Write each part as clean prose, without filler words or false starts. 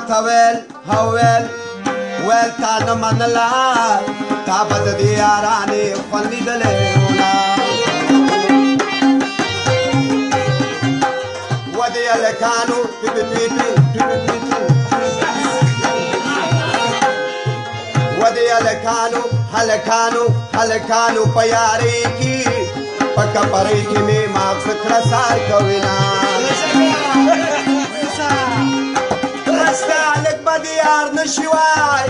ورته ویل ویل تا نه منله تا به د دې یارانې خوند لیدلی وونه و د هلکانو و د هلکانو په یارۍ کې په کپرۍ کې مې ماغز کړه سار کوینه رسته هلک به د یار نشي وای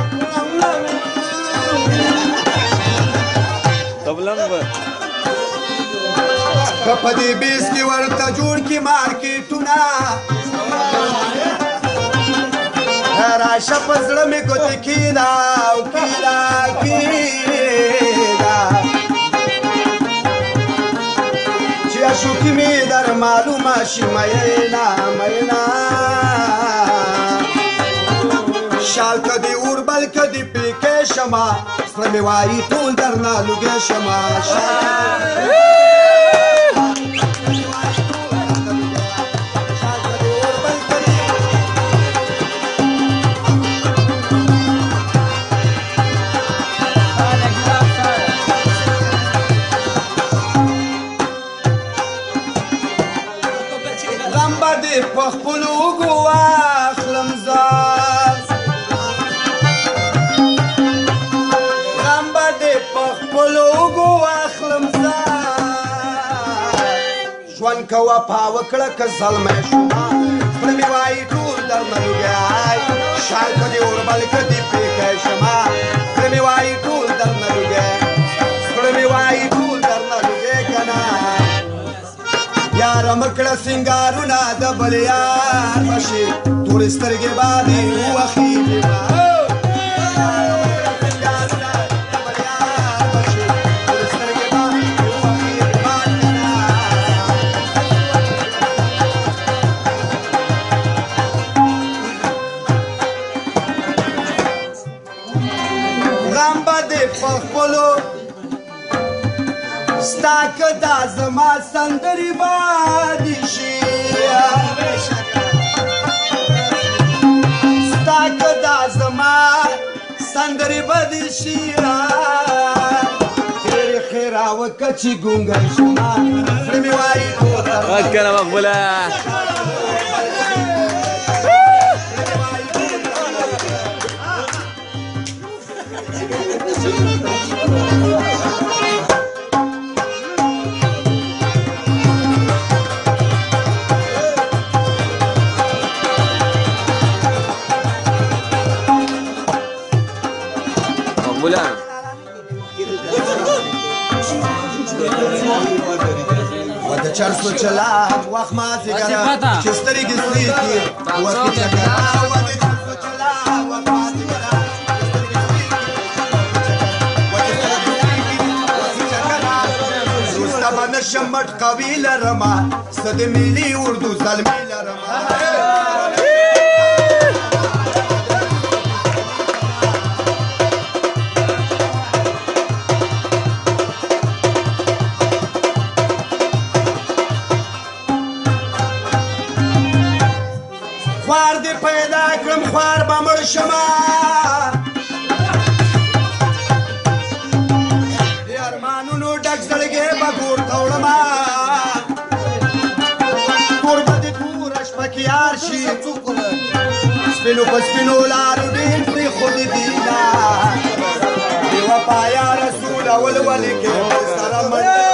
که په دې بیس کې ورته جوړ کړي مارکېټونه راشه په زړه مې ګوتې کېږده او کېږده چې اشوکي مې در معلومه شي میینه شال که دې اوربل که دې پیکې شمه زړه مې وایي ټول درنه لوګی شمه په خپلو اوږو واخلم ځان غم به دې په خپلو اوږو واخلم ځان ژوند که وفا وکړه که زلمی شومه زړه مې وایي ټول درنه لوګی شال که دې اوربل که دې پیکی شمه زړه مې وایي ټول درنه لوګی زړه مې وایي ټول درنه لوګی که نه یاره مکړه سینګارونه د بل یار بشي تورې سترګې به دې ووخېږي غم به دې په خپلو ستا که دا زما سندرې بادې شي ستا که دا زما سندرې بدې شي تېرې خیره وکړه چې ګونګی شومه زړه مې وایي وکړه مقبوله و د چرسو چلا وخت مازدیګره چې سترګې سرې کړي وکړي چکره و د چرسو چلا وخت مازدیګره روسته به نشم مټ قوي لرمه څه د ملي اردو زلمي لرمه خوار دې پیدا کړم خوار به مړ شمه د ارمانونو ډک زړګی به کور ته وړمه کور به دې توره شپه کې یار شي سپینو په سپینو لارو ډېر پرېښودې دینه بې وفا یا رسوله ولولې کې سره منډه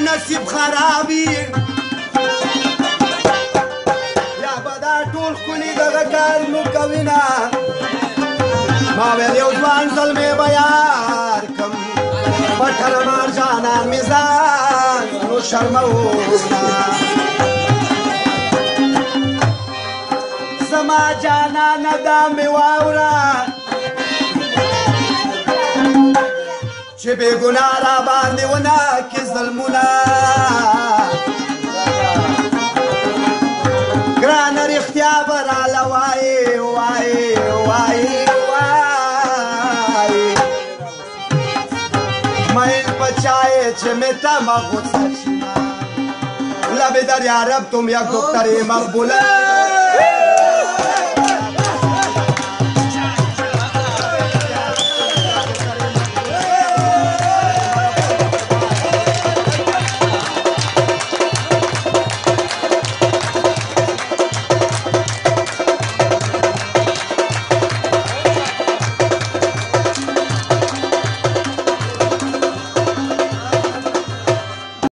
نصیب خرابي یا به دا ټول ښکلي دغه کار مو کوینه ما ویل یو ځوان زلمی به یار کم پټه مارجانان مې ځان نو شرموونه زما جانانه دا مې واوره چې بې ګناه را باندې ونه کې ظلمونه مین پچائے چه میتا مغوصه شما لبه در یارب تم یک دکتر مقبوله